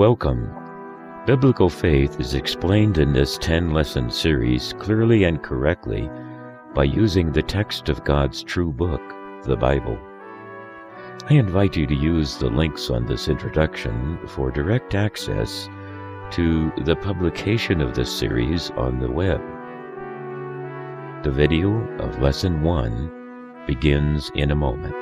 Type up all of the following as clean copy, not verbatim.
Welcome. Biblical faith is explained in this 10-lesson series clearly and correctly by using the text of God's true book, the Bible. I invite you to use the links on this introduction for direct access to the publication of this series on the web. The video of Lesson 1 begins in a moment.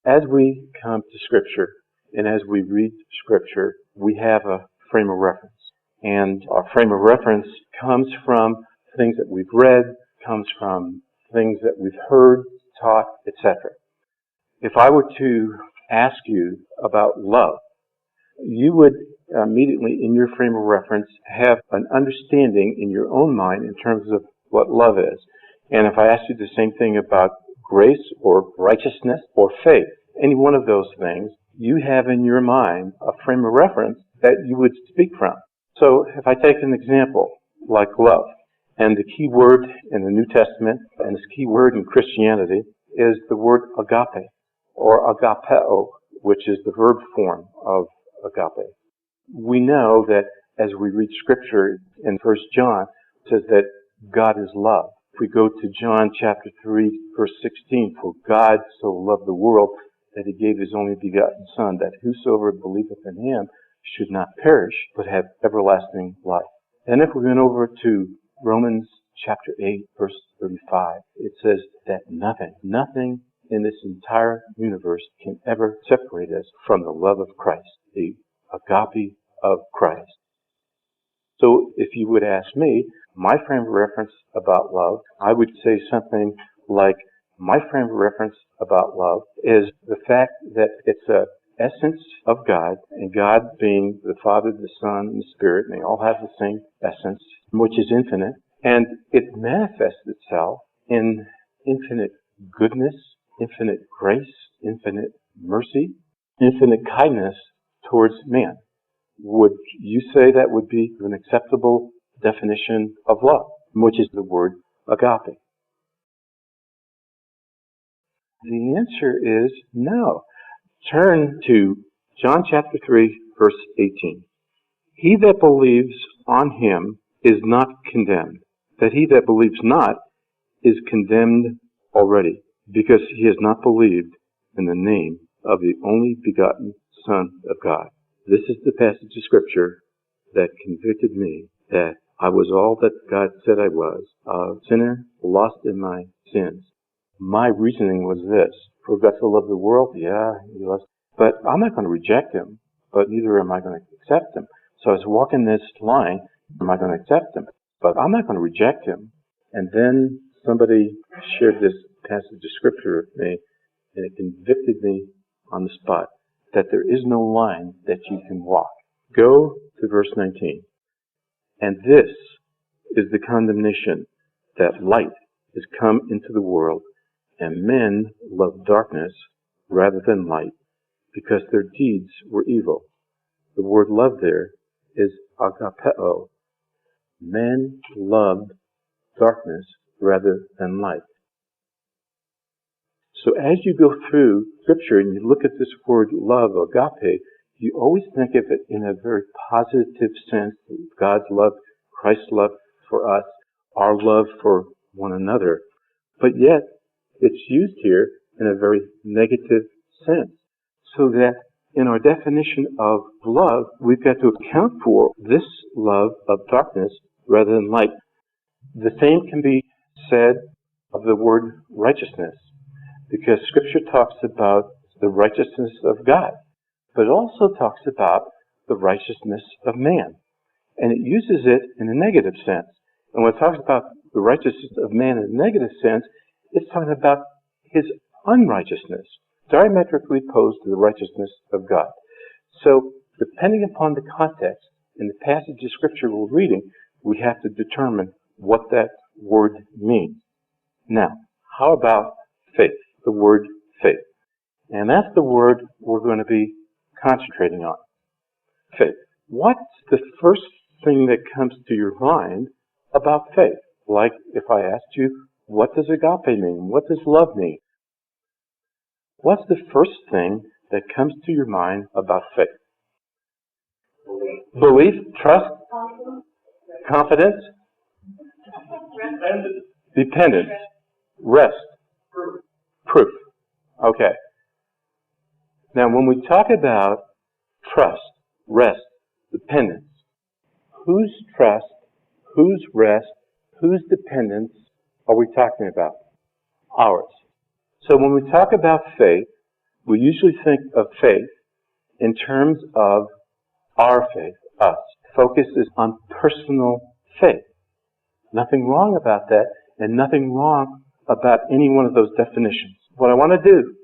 As we come to Scripture and as we read Scripture, we have a frame of reference. And our frame of reference comes from things that we've read, comes from things that we've heard, taught, etc. If I were to ask you about love, you would immediately in your frame of reference have an understanding in your own mind in terms of what love is. And if I asked you the same thing about grace or righteousness or faith, any one of those things, you have in your mind a frame of reference that you would speak from. So if I take an example like love, and the key word in the New Testament and this key word in Christianity is the word agape or agapeo, which is the verb form of agape. We know that as we read Scripture in 1 John, it says that God is love. If we go to John chapter 3, verse 16, for God so loved the world that he gave his only begotten Son, that whosoever believeth in him should not perish, but have everlasting life. And if we went over to Romans chapter 8, verse 35, it says that nothing in this entire universe can ever separate us from the love of Christ, the agape of Christ. So if you would ask me, my frame of reference about love, I would say something like, my frame of reference about love is the fact that it's an essence of God, and God being the Father, the Son, and the Spirit, and they all have the same essence, which is infinite, and it manifests itself in infinite goodness, infinite grace, infinite mercy, infinite kindness towards man. Would you say that would be an acceptable definition of love, which is the word agape? The answer is no. Turn to John chapter 3, verse 18. He that believes on him is not condemned, that he that believes not is condemned already, because he has not believed in the name of the only begotten Son of God. This is the passage of Scripture that convicted me that I was all that God said I was, a sinner lost in my sins. My reasoning was this: for God so loved the world, yeah, he loves, but I'm not going to reject him, but neither am I going to accept him. So I was walking this line, am I going to accept him? But I'm not going to reject him. And then somebody shared this passage of Scripture with me, and it convicted me on the spot that there is no line that you can walk. Go to verse 19. And this is the condemnation, that light is come into the world, and men love darkness rather than light, because their deeds were evil. The word love there is agapeo. Men loved darkness rather than light. So as you go through Scripture and you look at this word love, agape, you always think of it in a very positive sense. God's love, Christ's love for us, our love for one another. But yet, it's used here in a very negative sense. So that in our definition of love, we've got to account for this love of darkness rather than light. The same can be said of the word righteousness, because Scripture talks about the righteousness of God, but it also talks about the righteousness of man. And it uses it in a negative sense. And when it talks about the righteousness of man in a negative sense, it's talking about his unrighteousness, diametrically opposed to the righteousness of God. So, depending upon the context in the passage of Scripture we're reading, we have to determine what that word means. Now, how about faith? The word faith. And that's the word we're going to be concentrating on. Faith. What's the first thing that comes to your mind about faith? Like if I asked you, what does agape mean? What does love mean? What's the first thing that comes to your mind about faith? Belief, trust, confidence, dependence, rest, proof. Okay. Now when we talk about trust, rest, dependence, whose trust, whose rest, whose dependence are we talking about? Ours. So when we talk about faith, we usually think of faith in terms of our faith, us. Focus is on personal faith. Nothing wrong about that, and nothing wrong about any one of those definitions. What I want to do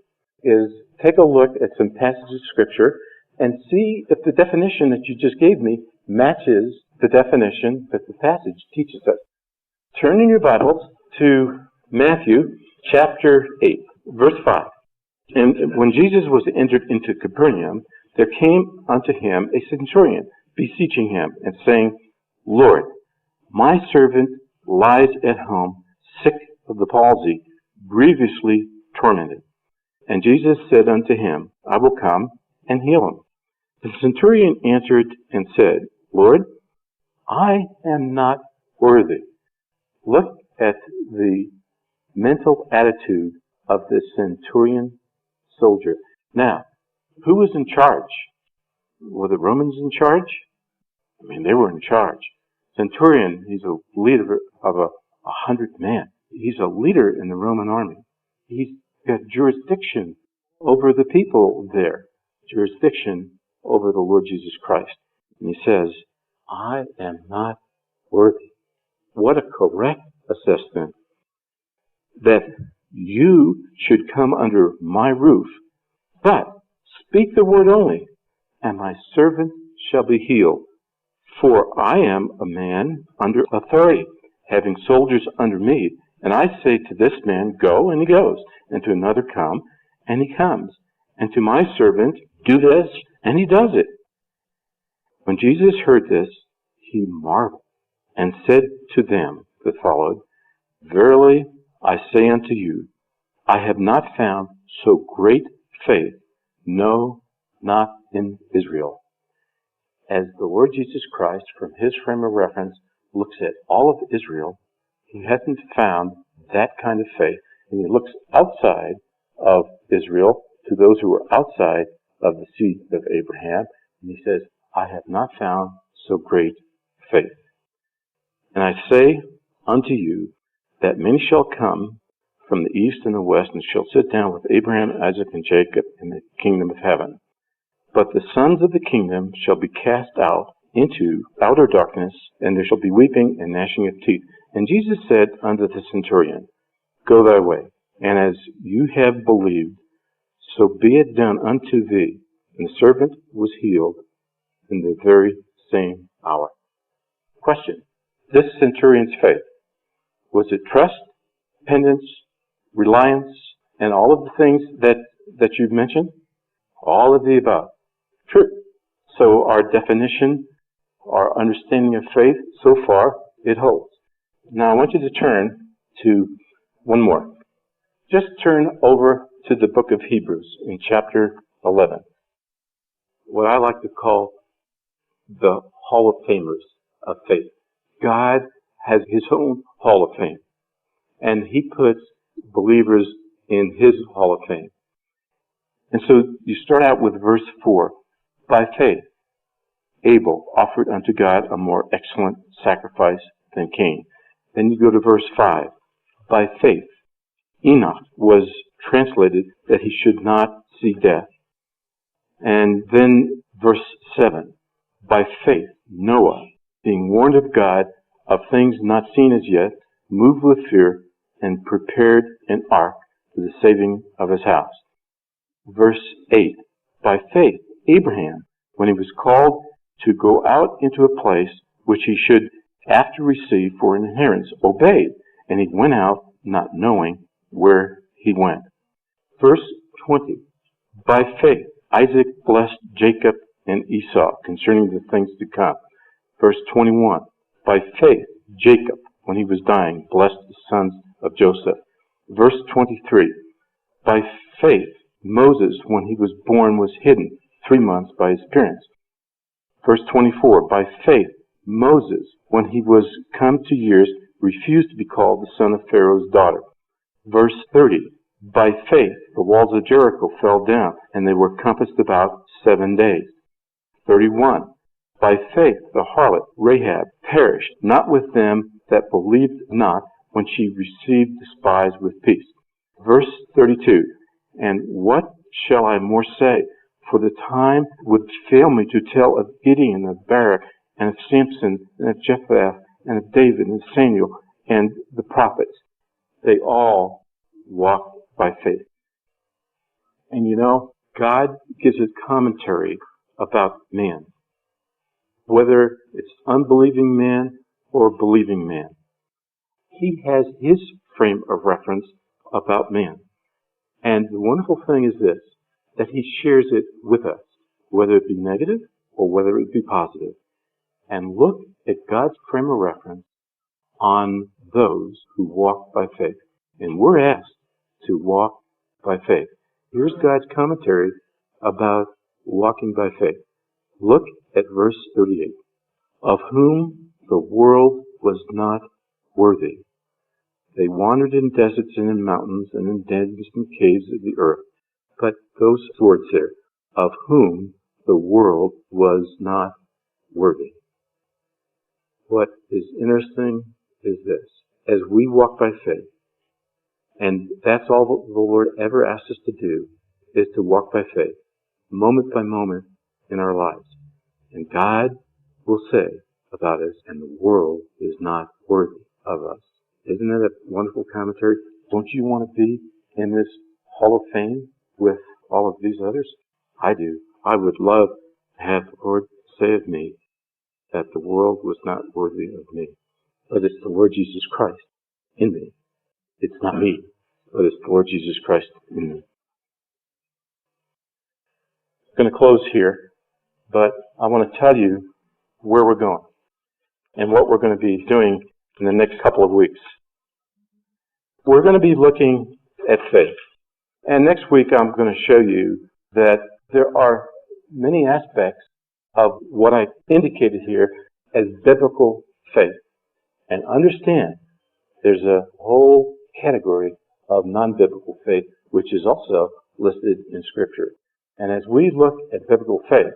is take a look at some passages of Scripture and see if the definition that you just gave me matches the definition that the passage teaches us. Turn in your Bibles to Matthew chapter 8, verse 5. And when Jesus was entered into Capernaum, there came unto him a centurion, beseeching him, and saying, Lord, my servant lies at home, sick of the palsy, grievously tormented. And Jesus said unto him, I will come and heal him. The centurion answered and said, Lord, I am not worthy. Look at the mental attitude of this centurion soldier. Now, who was in charge? Were the Romans in charge? I mean, they were in charge. Centurion, he's a leader of 100 men. He's a leader in the Roman army. He's got jurisdiction over the people there. Jurisdiction over the Lord Jesus Christ. And he says, I am not worthy. What a correct assessment that you should come under my roof, but speak the word only, and my servant shall be healed. For I am a man under authority, having soldiers under me, and I say to this man, go, and he goes, and to another, come, and he comes, and to my servant, do this, and he does it. When Jesus heard this, he marveled, and said to them that followed, Verily I say unto you, I have not found so great faith, no, not in Israel. As the Lord Jesus Christ, from his frame of reference, looks at all of Israel, he hasn't found that kind of faith. And he looks outside of Israel to those who are outside of the seed of Abraham, and he says, I have not found so great faith. And I say unto you that many shall come from the east and the west, and shall sit down with Abraham, Isaac, and Jacob in the kingdom of heaven. But the sons of the kingdom shall be cast out into outer darkness, and there shall be weeping and gnashing of teeth. And Jesus said unto the centurion, Go thy way, and as you have believed, so be it done unto thee. And the servant was healed in the very same hour. Question. This centurion's faith, was it trust, dependence, reliance, and all of the things that you've mentioned? All of the above. True. So our definition, our understanding of faith, so far, it holds. Now I want you to turn to one more. Just turn over to the book of Hebrews in chapter 11. What I like to call the Hall of Famers of faith. God has his own Hall of Fame, and he puts believers in his Hall of Fame. And so you start out with verse 4. By faith, Abel offered unto God a more excellent sacrifice than Cain. Then you go to verse 5. By faith, Enoch was translated that he should not see death. And then verse 7. By faith, Noah, being warned of God of things not seen as yet, moved with fear and prepared an ark for the saving of his house. Verse 8. By faith, Abraham, when he was called to go out into a place which he should after receive for an inheritance, obeyed, and he went out not knowing where he went. Verse 20. By faith, Isaac blessed Jacob and Esau concerning the things to come. Verse 21, by faith, Jacob, when he was dying, blessed the sons of Joseph. Verse 23, by faith, Moses, when he was born, was hidden 3 months by his parents. Verse 24, by faith, Moses, when he was come to years, refused to be called the son of Pharaoh's daughter. Verse 30, by faith, the walls of Jericho fell down, and they were compassed about 7 days. 31, by faith, the harlot Rahab perished, not with them that believed not, when she received the spies with peace. Verse 32, and what shall I more say? For the time would fail me to tell of Gideon, of Barak, and of Samson, and of Jephthah, and of David, and Samuel, and the prophets. They all walked by faith. And you know, God gives a commentary about man, whether it's unbelieving man or believing man. He has his frame of reference about man. And the wonderful thing is this, that he shares it with us, whether it be negative or whether it be positive. And look at God's frame of reference on those who walk by faith. And we're asked to walk by faith. Here's God's commentary about walking by faith. Look at verse 38. Of whom the world was not worthy. They wandered in deserts and in mountains and in dens and caves of the earth. But those words there, of whom the world was not worthy. What is interesting is this. As we walk by faith, and that's all the Lord ever asks us to do, is to walk by faith, moment by moment in our lives. And God will say about us, and the world is not worthy of us. Isn't that a wonderful commentary? Don't you want to be in this Hall of Fame with all of these others? I do. I would love to have the Lord say of me that the world was not worthy of me. But it's the Lord Jesus Christ in me. It's not me, but it's the Lord Jesus Christ in me. I'm going to close here, but I want to tell you where we're going and what we're going to be doing in the next couple of weeks. We're going to be looking at faith. And next week I'm going to show you that there are many aspects of what I indicated here as biblical faith. And understand there's a whole category of non-biblical faith which is also listed in Scripture. And as we look at biblical faith,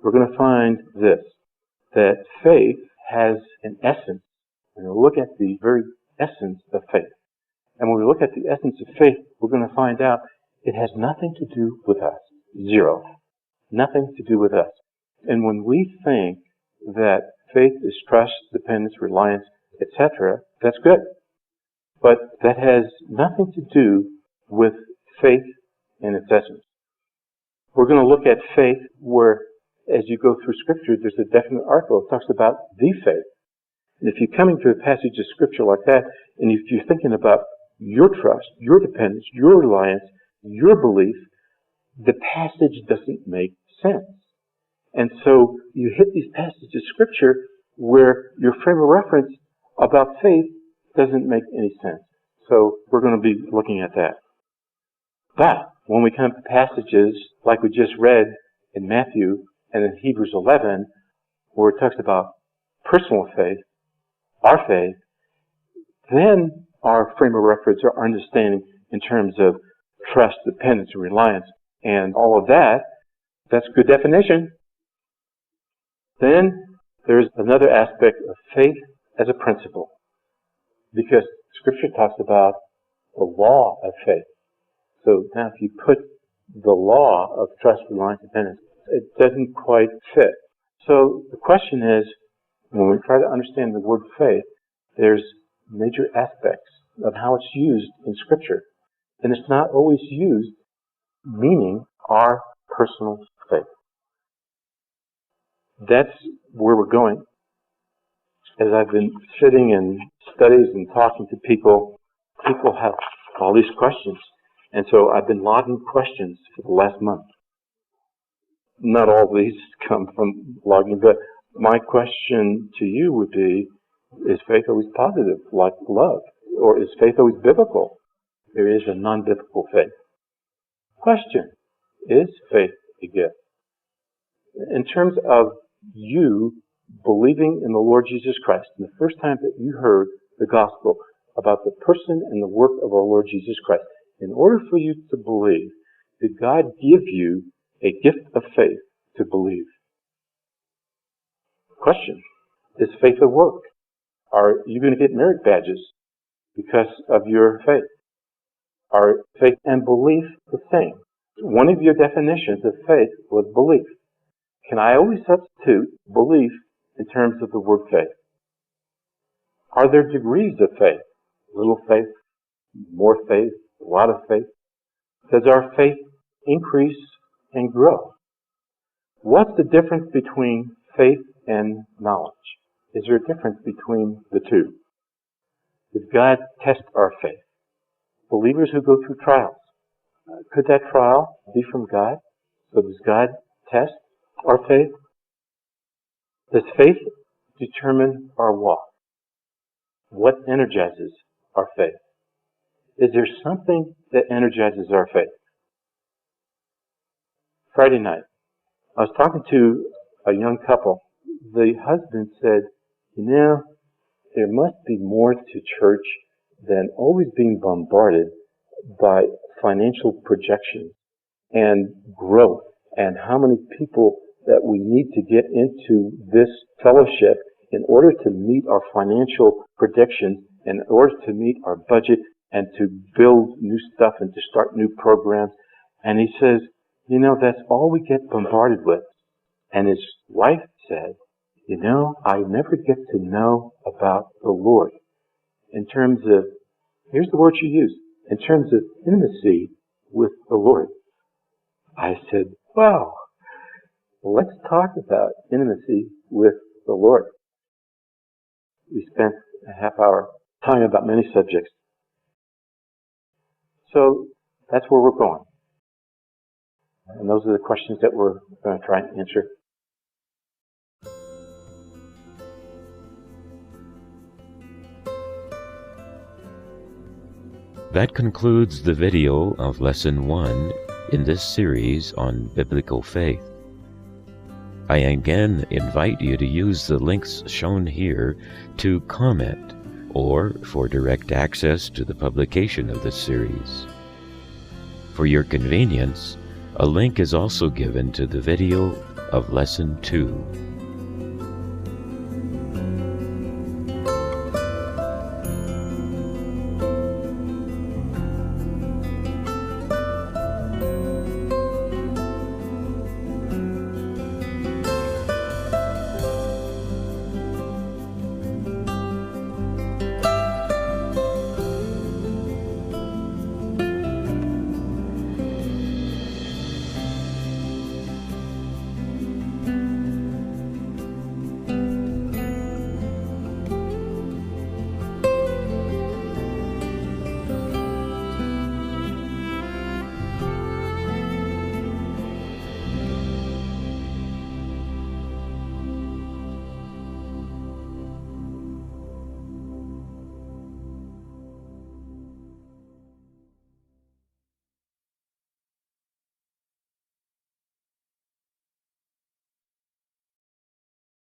we're going to find this, that faith has an essence. And we'll look at the very essence of faith. And when we look at the essence of faith, we're going to find out it has nothing to do with us. Zero. Nothing to do with us. And when we think that faith is trust, dependence, reliance, etc., that's good. But that has nothing to do with faith in its essence. We're going to look at faith where, as you go through Scripture, there's a definite article that talks about the faith. And if you're coming to a passage of Scripture like that, and if you're thinking about your trust, your dependence, your reliance, your belief, the passage doesn't make sense. And so you hit these passages of Scripture where your frame of reference about faith doesn't make any sense. So we're going to be looking at that. But when we come to passages like we just read in Matthew and in Hebrews 11, where it talks about personal faith, our faith, then our frame of reference, our understanding in terms of trust, dependence, and reliance, and all of that, that's good definition. Then there's another aspect of faith as a principle, because Scripture talks about the law of faith. So now if you put the law of trust, reliance, dependence, it doesn't quite fit. So the question is, when we try to understand the word faith, there's major aspects of how it's used in Scripture. And it's not always used meaning our personal faith. That's where we're going. As I've been sitting in studies and talking to people, people have all these questions. And so I've been logging questions for the last month. not all these come from logging, but my question to you would be, is faith always positive, like love? Or is faith always biblical? There is a non-biblical faith. Question, is faith a gift? In terms of you believing in the Lord Jesus Christ, the first time that you heard the gospel about the person and the work of our Lord Jesus Christ, in order for you to believe, did God give you a gift of faith to believe? Question, is faith a work? Are you going to get merit badges because of your faith? Are faith and belief the same? One of your definitions of faith was belief. Can I always substitute belief in terms of the word faith? Are there degrees of faith? Little faith, more faith, a lot of faith? Does our faith increase and grow? What's the difference between faith and knowledge? Is there a difference between the two? Does God test our faith? Believers who go through trials, could that trial be from God? So does God test our faith? Does faith determine our walk? What energizes our faith? Is there something that energizes our faith? Friday night, I was talking to a young couple. The husband said, there must be more to church than always being bombarded by financial projections and growth and how many people that we need to get into this fellowship in order to meet our financial predictions, in order to meet our budget and to build new stuff and to start new programs. And he says, that's all we get bombarded with. And his wife said, I never get to know about the Lord in terms of, here's the word she used, in terms of intimacy with the Lord. I said, wow, let's talk about intimacy with the Lord. We spent a half hour talking about many subjects. So that's where we're going. And those are the questions that we're going to try and answer. That concludes the video of Lesson 1 in this series on biblical faith. I again invite you to use the links shown here to comment or for direct access to the publication of this series. For your convenience, a link is also given to the video of Lesson 2.